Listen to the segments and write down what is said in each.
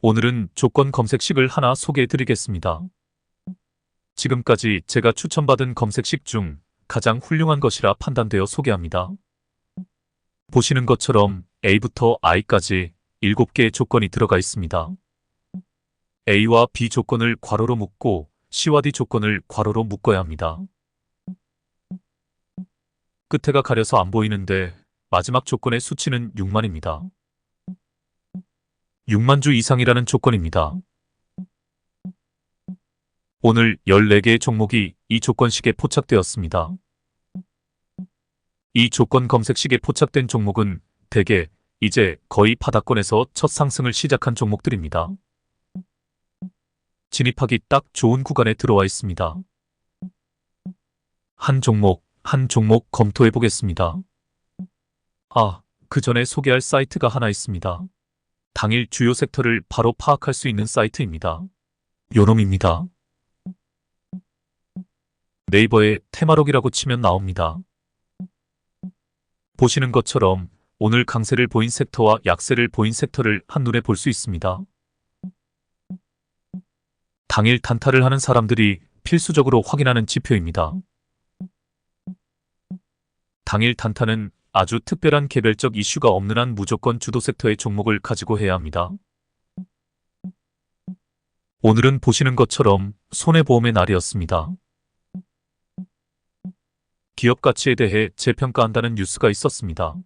오늘은 조건 검색식을 하나 소개해 드리겠습니다. 지금까지 제가 추천받은 검색식 중 가장 훌륭한 것이라 판단되어 소개합니다. 보시는 것처럼 A부터 I까지 7개의 조건이 들어가 있습니다. A와 B 조건을 괄호로 묶고 C와 D 조건을 괄호로 묶어야 합니다. 끝에가 가려서 안 보이는데 마지막 조건의 수치는 6만입니다. 6만 주 이상이라는 조건입니다. 오늘 14개의 종목이 이 조건식에 포착되었습니다. 이 조건 검색식에 포착된 종목은 대개 이제 거의 바닥권에서 첫 상승을 시작한 종목들입니다. 진입하기 딱 좋은 구간에 들어와 있습니다. 한 종목 검토해 보겠습니다. 그 전에 소개할 사이트가 하나 있습니다. 당일 주요 섹터를 바로 파악할 수 있는 사이트입니다. 요놈입니다. 네이버에 테마록이라고 치면 나옵니다. 보시는 것처럼 오늘 강세를 보인 섹터와 약세를 보인 섹터를 한눈에 볼 수 있습니다. 당일 단타를 하는 사람들이 필수적으로 확인하는 지표입니다. 당일 단타는 아주 특별한 개별적 이슈가 없는 한 무조건 주도 섹터의 종목을 가지고 해야 합니다. 오늘은 보시는 것처럼 손해보험의 날이었습니다. 기업 가치에 대해 재평가한다는 뉴스가 있었습니다.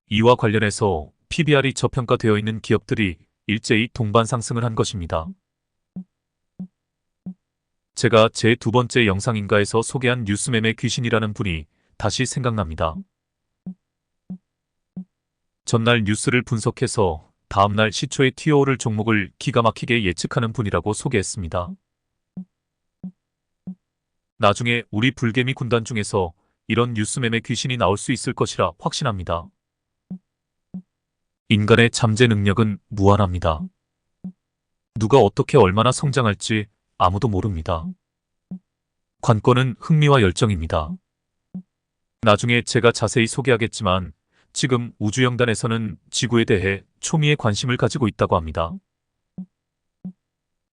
이와 관련해서 PBR이 저평가되어 있는 기업들이 일제히 동반 상승을 한 것입니다. 제가 제 두 번째 영상인가에서 소개한 뉴스매매 귀신이라는 분이 다시 생각납니다. 전날 뉴스를 분석해서 다음날 시초에 튀어오를 종목을 기가 막히게 예측하는 분이라고 소개했습니다. 나중에 우리 불개미 군단 중에서 이런 뉴스매매 귀신이 나올 수 있을 것이라 확신합니다. 인간의 잠재 능력은 무한합니다. 누가 어떻게 얼마나 성장할지 아무도 모릅니다. 관건은 흥미와 열정입니다. 나중에 제가 자세히 소개하겠지만 지금 우주영단에서는 지구에 대해 초미의 관심을 가지고 있다고 합니다.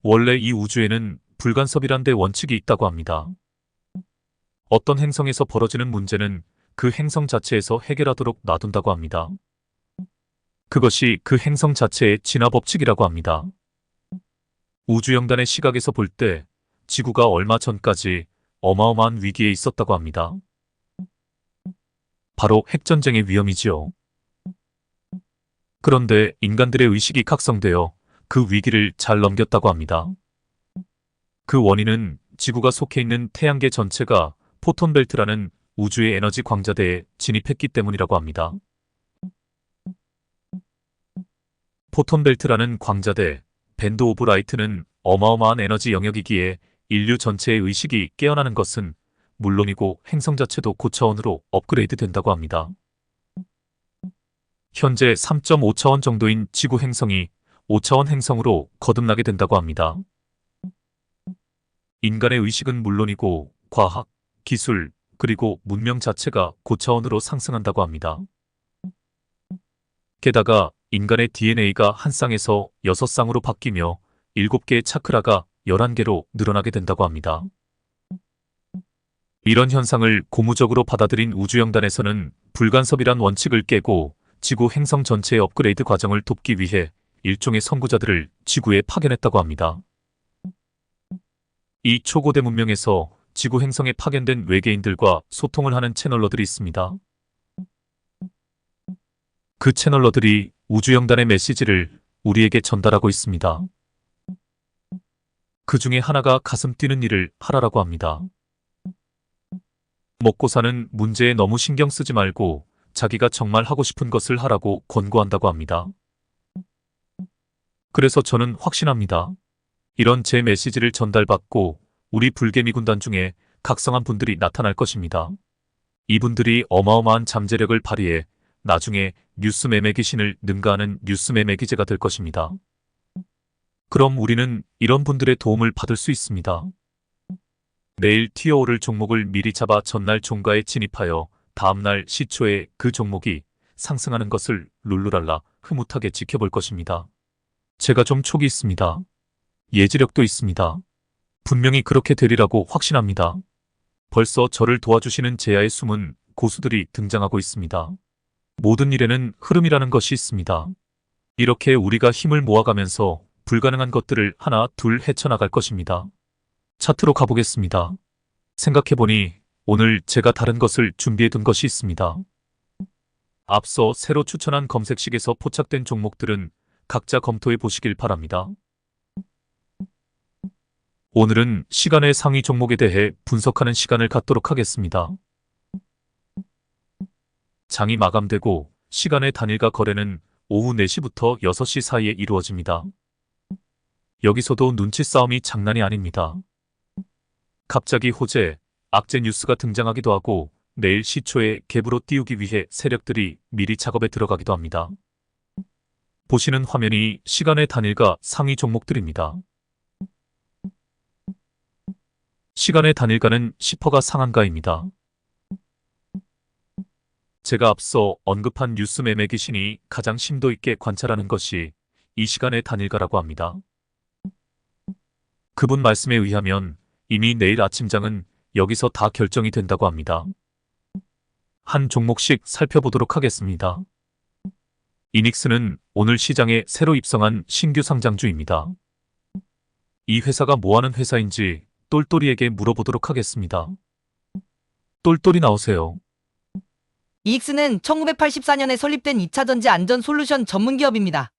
원래 이 우주에는 불간섭이란 데 원칙이 있다고 합니다. 어떤 행성에서 벌어지는 문제는 그 행성 자체에서 해결하도록 놔둔다고 합니다. 그것이 그 행성 자체의 진화 법칙이라고 합니다. 우주영단의 시각에서 볼 때 지구가 얼마 전까지 어마어마한 위기에 있었다고 합니다. 바로 핵전쟁의 위험이지요. 그런데 인간들의 의식이 각성되어 그 위기를 잘 넘겼다고 합니다. 그 원인은 지구가 속해 있는 태양계 전체가 포톤벨트라는 우주의 에너지 광자대에 진입했기 때문이라고 합니다. 포톤벨트라는 광자대, 밴드 오브 라이트는 어마어마한 에너지 영역이기에 인류 전체의 의식이 깨어나는 것은 물론이고 행성 자체도 고차원으로 업그레이드 된다고 합니다. 현재 3.5차원 정도인 지구 행성이 5차원 행성으로 거듭나게 된다고 합니다. 인간의 의식은 물론이고 과학, 기술, 그리고 문명 자체가 고차원으로 상승한다고 합니다. 게다가 인간의 DNA가 한 쌍에서 6쌍으로 바뀌며 7개의 차크라가 11개로 늘어나게 된다고 합니다. 이런 현상을 고무적으로 받아들인 우주영단에서는 불간섭이란 원칙을 깨고 지구 행성 전체의 업그레이드 과정을 돕기 위해 일종의 선구자들을 지구에 파견했다고 합니다. 이 초고대 문명에서 지구 행성에 파견된 외계인들과 소통을 하는 채널러들이 있습니다. 그 채널러들이 우주영단의 메시지를 우리에게 전달하고 있습니다. 그 중에 하나가 가슴 뛰는 일을 하라라고 합니다. 먹고 사는 문제에 너무 신경 쓰지 말고 자기가 정말 하고 싶은 것을 하라고 권고한다고 합니다. 그래서 저는 확신합니다. 이런 제 메시지를 전달받고 우리 불개미 군단 중에 각성한 분들이 나타날 것입니다. 이분들이 어마어마한 잠재력을 발휘해 나중에 뉴스 매매 귀신을 능가하는 뉴스 매매 기재가 될 것입니다. 그럼 우리는 이런 분들의 도움을 받을 수 있습니다. 내일 튀어오를 종목을 미리 잡아 전날 종가에 진입하여 다음날 시초에 그 종목이 상승하는 것을 룰루랄라 흐뭇하게 지켜볼 것입니다. 제가 좀 촉이 있습니다. 예지력도 있습니다. 분명히 그렇게 되리라고 확신합니다. 벌써 저를 도와주시는 제야의 숨은 고수들이 등장하고 있습니다. 모든 일에는 흐름이라는 것이 있습니다. 이렇게 우리가 힘을 모아가면서 불가능한 것들을 하나 둘 헤쳐나갈 것입니다. 차트로 가보겠습니다. 생각해보니 오늘 제가 다른 것을 준비해둔 것이 있습니다. 앞서 새로 추천한 검색식에서 포착된 종목들은 각자 검토해 보시길 바랍니다. 오늘은 시간의 상위 종목에 대해 분석하는 시간을 갖도록 하겠습니다. 장이 마감되고 시간의 단일가 거래는 오후 4시부터 6시 사이에 이루어집니다. 여기서도 눈치 싸움이 장난이 아닙니다. 갑자기 호재, 악재 뉴스가 등장하기도 하고 내일 시초에 갭으로 띄우기 위해 세력들이 미리 작업에 들어가기도 합니다. 보시는 화면이 시간의 단일가 상위 종목들입니다. 시간의 단일가는 10%가 상한가입니다. 제가 앞서 언급한 뉴스 매매 귀신이 가장 심도 있게 관찰하는 것이 이 시간의 단일가라고 합니다. 그분 말씀에 의하면 이미 내일 아침장은 여기서 다 결정이 된다고 합니다. 한 종목씩 살펴보도록 하겠습니다. 이닉스는 오늘 시장에 새로 입성한 신규 상장주입니다. 이 회사가 뭐하는 회사인지 똘똘이에게 물어보도록 하겠습니다. 똘똘이 나오세요. 이익스는 1984년에 설립된 2차전지 안전 솔루션 전문 기업입니다.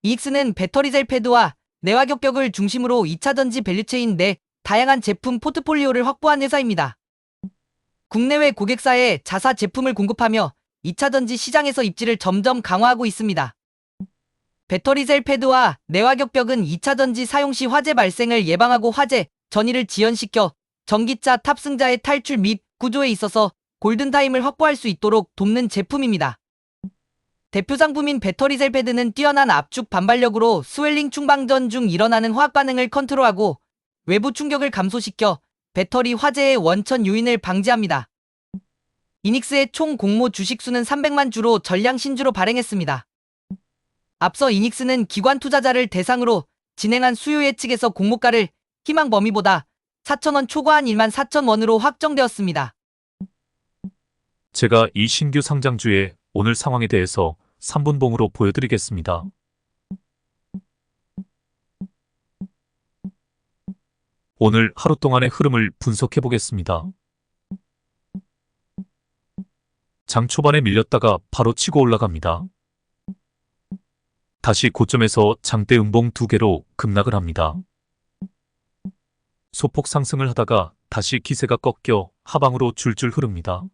이익스는 배터리셀 패드와 내화격벽을 중심으로 2차전지 밸류체인 내 다양한 제품 포트폴리오를 확보한 회사입니다. 국내외 고객사에 자사 제품을 공급하며 2차전지 시장에서 입지를 점점 강화하고 있습니다. 배터리셀 패드와 내화격벽은 2차전지 사용 시 화재 발생을 예방하고 화재, 전이를 지연시켜 전기차 탑승자의 탈출 및 구조에 있어서 골든타임을 확보할 수 있도록 돕는 제품입니다. 대표 상품인 배터리셀 패드는 뛰어난 압축 반발력으로 스웰링 충방전 중 일어나는 화학 반응을 컨트롤하고 외부 충격을 감소시켜 배터리 화재의 원천 요인을 방지합니다. 이닉스의 총 공모 주식수는 300만 주로 전량 신주로 발행했습니다. 앞서 이닉스는 기관 투자자를 대상으로 진행한 수요 예측에서 공모가를 희망 범위보다 4,000원 초과한 14,000원으로 확정되었습니다. 제가 이 신규 상장주의 오늘 상황에 대해서 3분봉으로 보여드리겠습니다. 오늘 하루 동안의 흐름을 분석해 보겠습니다. 장 초반에 밀렸다가 바로 치고 올라갑니다. 다시 고점에서 장대 음봉 2개로 급락을 합니다. 소폭 상승을 하다가 다시 기세가 꺾여 하방으로 줄줄 흐릅니다.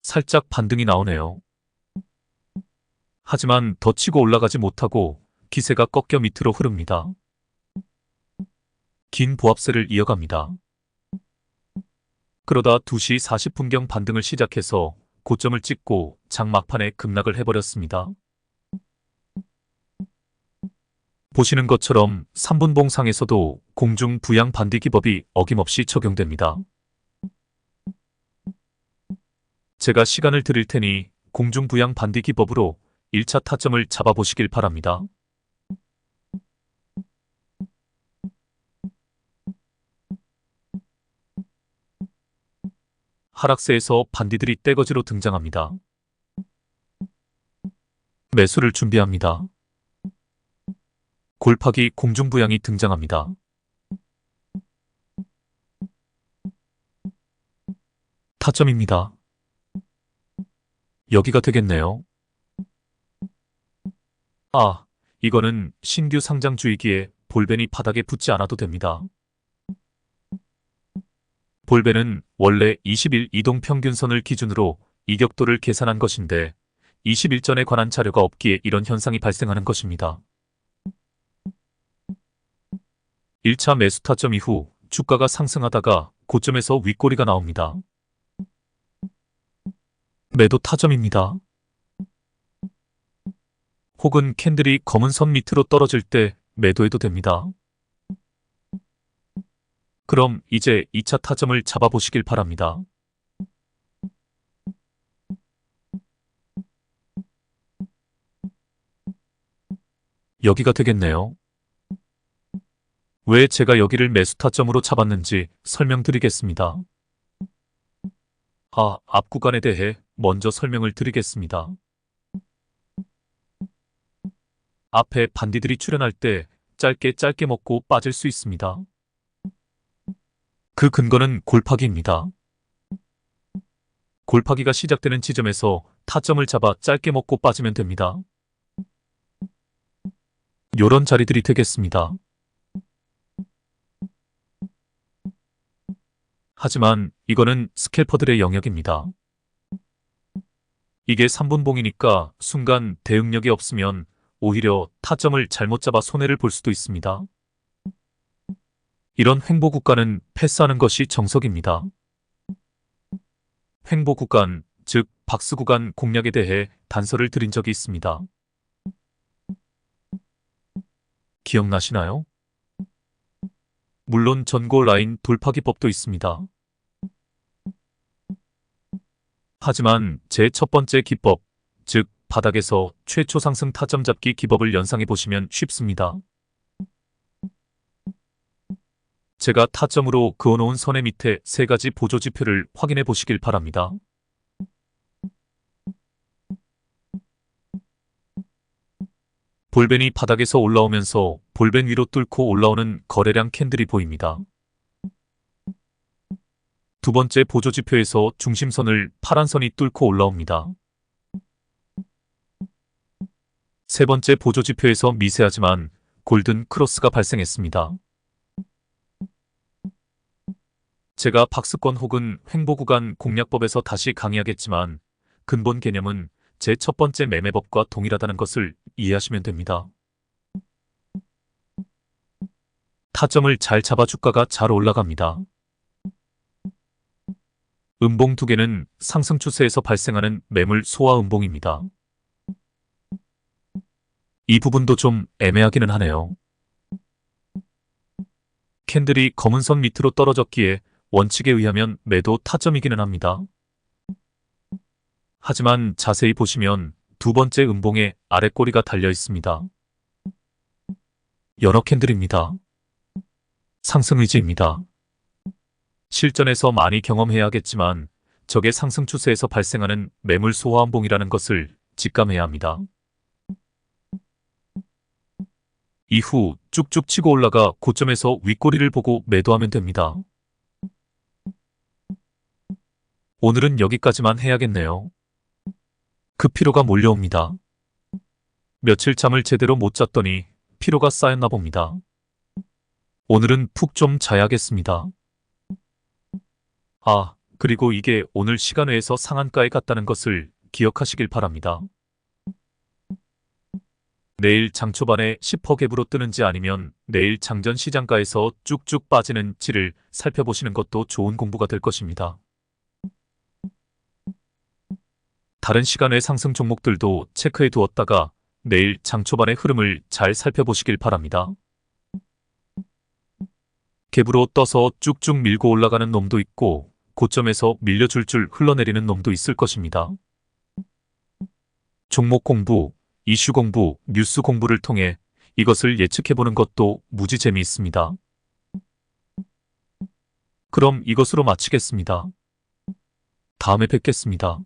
살짝 반등이 나오네요. 하지만 더 치고 올라가지 못하고 기세가 꺾여 밑으로 흐릅니다. 긴 보합세를 이어갑니다. 그러다 2시 40분경 반등을 시작해서 고점을 찍고 장 막판에 급락을 해버렸습니다. 보시는 것처럼 3분봉상에서도 공중 부양 반디 기법이 어김없이 적용됩니다. 제가 시간을 드릴 테니 공중 부양 반디 기법으로 1차 타점을 잡아보시길 바랍니다. 하락세에서 반디들이 떼거지로 등장합니다. 매수를 준비합니다. 골파기 공중부양이 등장합니다. 타점입니다. 여기가 되겠네요. 아, 이거는 신규 상장주이기에 볼벤이 바닥에 붙지 않아도 됩니다. 볼벤은 원래 20일 이동평균선을 기준으로 이격도를 계산한 것인데 20일전에 관한 자료가 없기에 이런 현상이 발생하는 것입니다. 1차 매수 타점 이후 주가가 상승하다가 고점에서 윗꼬리가 나옵니다. 매도 타점입니다. 혹은 캔들이 검은 선 밑으로 떨어질 때 매도해도 됩니다. 그럼 이제 2차 타점을 잡아보시길 바랍니다. 여기가 되겠네요. 왜 제가 여기를 매수 타점으로 잡았는지 설명드리겠습니다. 앞 구간에 대해 먼저 설명을 드리겠습니다. 앞에 반디들이 출현할 때 짧게 먹고 빠질 수 있습니다. 그 근거는 골파기입니다. 골파기가 시작되는 지점에서 타점을 잡아 짧게 먹고 빠지면 됩니다. 요런 자리들이 되겠습니다. 하지만 이거는 스캘퍼들의 영역입니다. 이게 3분봉이니까 순간 대응력이 없으면 오히려 타점을 잘못 잡아 손해를 볼 수도 있습니다. 이런 횡보 구간은 패스하는 것이 정석입니다. 횡보 구간, 즉 박스 구간 공략에 대해 단서를 드린 적이 있습니다. 기억나시나요? 물론 전고 라인 돌파기법도 있습니다. 하지만 제 첫 번째 기법, 즉 바닥에서 최초 상승 타점 잡기 기법을 연상해 보시면 쉽습니다. 제가 타점으로 그어놓은 선의 밑에 세 가지 보조지표를 확인해 보시길 바랍니다. 볼벤이 바닥에서 올라오면서 볼벤 위로 뚫고 올라오는 거래량 캔들이 보입니다. 두 번째 보조지표에서 중심선을 파란 선이 뚫고 올라옵니다. 세 번째 보조지표에서 미세하지만 골든 크로스가 발생했습니다. 제가 박스권 혹은 횡보 구간 공략법에서 다시 강의하겠지만 근본 개념은 제 첫 번째 매매법과 동일하다는 것을 이해하시면 됩니다. 타점을 잘 잡아 주가가 잘 올라갑니다. 음봉 두 개는 상승 추세에서 발생하는 매물 소화 음봉입니다. 이 부분도 좀 애매하기는 하네요. 캔들이 검은 선 밑으로 떨어졌기에 원칙에 의하면 매도 타점이기는 합니다. 하지만 자세히 보시면 두 번째 음봉에 아랫꼬리가 달려 있습니다. 연어 캔들입니다. 상승 의지입니다. 실전에서 많이 경험해야겠지만 적의 상승 추세에서 발생하는 매물 소화 음봉이라는 것을 직감해야 합니다. 이후 쭉쭉 치고 올라가 고점에서 윗꼬리를 보고 매도하면 됩니다. 오늘은 여기까지만 해야겠네요. 그 피로가 몰려옵니다. 며칠 잠을 제대로 못 잤더니 피로가 쌓였나 봅니다. 오늘은 푹 좀 자야겠습니다. 그리고 이게 오늘 시간 외에서 상한가에 갔다는 것을 기억하시길 바랍니다. 내일 장 초반에 10% 갭으로 뜨는지 아니면 내일 장전 시장가에서 쭉쭉 빠지는지를 살펴보시는 것도 좋은 공부가 될 것입니다. 다른 시간의 상승 종목들도 체크해 두었다가 내일 장 초반의 흐름을 잘 살펴보시길 바랍니다. 갭으로 떠서 쭉쭉 밀고 올라가는 놈도 있고 고점에서 밀려줄줄 흘러내리는 놈도 있을 것입니다. 종목 공부, 이슈 공부, 뉴스 공부를 통해 이것을 예측해보는 것도 무지 재미있습니다. 그럼 이것으로 마치겠습니다. 다음에 뵙겠습니다.